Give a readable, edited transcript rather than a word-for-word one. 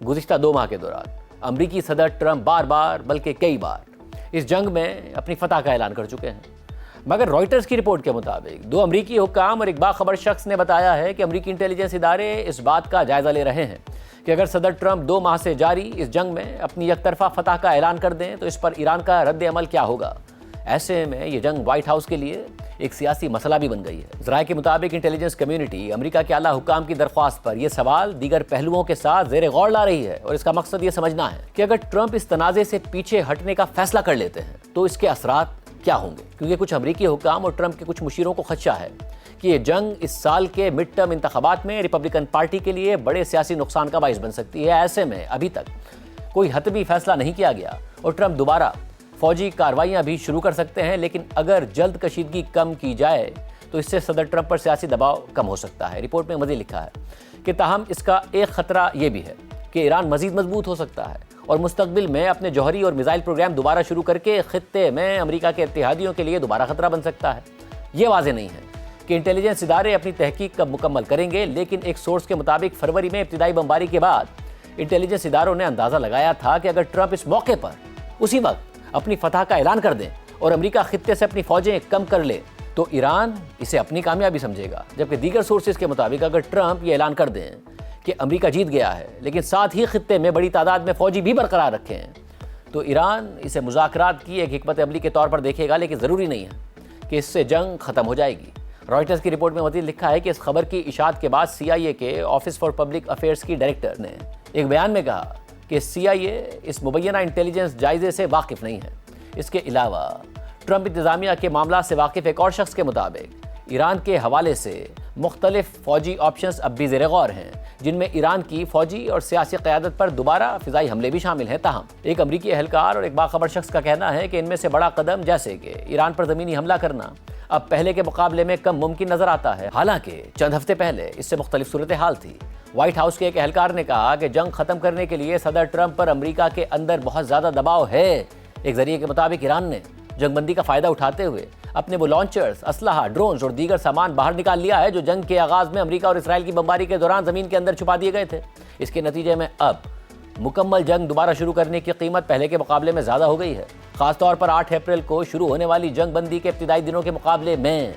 گزشتہ 2 ماہ کے دوران امریکی صدر ٹرمپ بار بار بلکہ کئی بار اس جنگ میں اپنی فتح کا اعلان کر چکے ہیں، مگر رائٹرز کی رپورٹ کے مطابق 2 امریکی حکام اور ایک باخبر شخص نے بتایا ہے کہ امریکی انٹیلیجنس ادارے اس بات کا جائزہ لے رہے ہیں کہ اگر صدر ٹرمپ 2 ماہ سے جاری اس جنگ میں اپنی یک طرفہ فتح کا اعلان کر دیں تو اس پر ایران کا رد عمل کیا ہوگا۔ ایسے میں یہ جنگ وائٹ ہاؤس کے لیے ایک سیاسی مسئلہ بھی بن گئی ہے۔ ذرائع کے مطابق انٹیلیجنس کمیونٹی امریکہ کے اعلیٰ حکام کی درخواست پر یہ سوال دیگر پہلوؤں کے ساتھ زیر غور لا رہی ہے، اور اس کا مقصد یہ سمجھنا ہے کہ اگر ٹرمپ اس تنازع سے پیچھے ہٹنے کا فیصلہ کر لیتے ہیں تو اس کے اثرات کیا ہوں گے، کیونکہ کچھ امریکی حکام اور ٹرمپ کے کچھ مشیروں کو خدشہ ہے کہ یہ جنگ اس سال کے مڈ ٹرم انتخابات میں ریپبلکن پارٹی کے لیے بڑے سیاسی نقصان کا باعث بن سکتی ہے۔ ایسے میں ابھی تک کوئی حتمی فیصلہ نہیں کیا گیا اور ٹرمپ دوبارہ فوجی کارروائیاں بھی شروع کر سکتے ہیں، لیکن اگر جلد کشیدگی کم کی جائے تو اس سے صدر ٹرمپ پر سیاسی دباؤ کم ہو سکتا ہے۔ رپورٹ میں مزید لکھا ہے کہ تاہم اس کا ایک خطرہ یہ بھی ہے کہ ایران مزید مضبوط ہو سکتا ہے اور مستقبل میں اپنے جوہری اور میزائل پروگرام دوبارہ شروع کر کے خطے میں امریکہ کے اتحادیوں کے لیے دوبارہ خطرہ بن سکتا ہے۔ یہ واضح نہیں ہے کہ انٹیلیجنس ادارے اپنی تحقیق کب مکمل کریں گے، لیکن ایک سورس کے مطابق فروری میں ابتدائی بمباری کے بعد انٹیلیجنس اداروں نے اندازہ لگایا تھا کہ اگر ٹرمپ اس موقع پر اسی وقت اپنی فتح کا اعلان کر دیں اور امریکہ خطے سے اپنی فوجیں کم کر لے تو ایران اسے اپنی کامیابی سمجھے گا، جبکہ دیگر سورسز کے مطابق اگر ٹرمپ یہ اعلان کر دیں کہ امریکہ جیت گیا ہے لیکن ساتھ ہی خطے میں بڑی تعداد میں فوجی بھی برقرار رکھے ہیں تو ایران اسے مذاکرات کی ایک حکمت عملی کے طور پر دیکھے گا، لیکن ضروری نہیں ہے کہ اس سے جنگ ختم ہو جائے گی۔ رائٹرز کی رپورٹ میں مزید لکھا ہے کہ اس خبر کی اشاعت کے بعد CIA کے آفس فار پبلک افیئرز کی ڈائریکٹر نے ایک بیان میں کہا کہ CIA اس مبینہ انٹیلیجنس جائزے سے واقف نہیں ہے۔ اس کے علاوہ ٹرمپ انتظامیہ کے معاملات سے واقف ایک اور شخص کے مطابق ایران کے حوالے سے مختلف فوجی آپشنز اب بھی زیر غور ہیں، جن میں ایران کی فوجی اور سیاسی قیادت پر دوبارہ فضائی حملے بھی شامل ہیں۔ تاہم ایک امریکی اہلکار اور ایک باخبر شخص کا کہنا ہے کہ ان میں سے بڑا قدم جیسے کہ ایران پر زمینی حملہ کرنا اب پہلے کے مقابلے میں کم ممکن نظر آتا ہے، حالانکہ چند ہفتے پہلے اس سے مختلف صورتحال تھی۔ وائٹ ہاؤس کے ایک اہلکار نے کہا کہ جنگ ختم کرنے کے لیے صدر ٹرمپ پر امریکہ کے اندر بہت زیادہ دباؤ ہے۔ ایک ذریعے کے مطابق ایران نے جنگ بندی کا فائدہ اٹھاتے ہوئے اپنے وہ لانچرز، اسلحہ، ڈرونز اور دیگر سامان باہر نکال لیا ہے جو جنگ کے آغاز میں امریکہ اور اسرائیل کی بمباری کے دوران زمین کے اندر چھپا دیے گئے تھے۔ اس کے نتیجے میں اب مکمل جنگ دوبارہ شروع کرنے کی قیمت پہلے کے مقابلے میں زیادہ ہو گئی ہے، خاص طور پر 8 اپریل کو شروع ہونے والی جنگ بندی کے ابتدائی دنوں کے مقابلے میں۔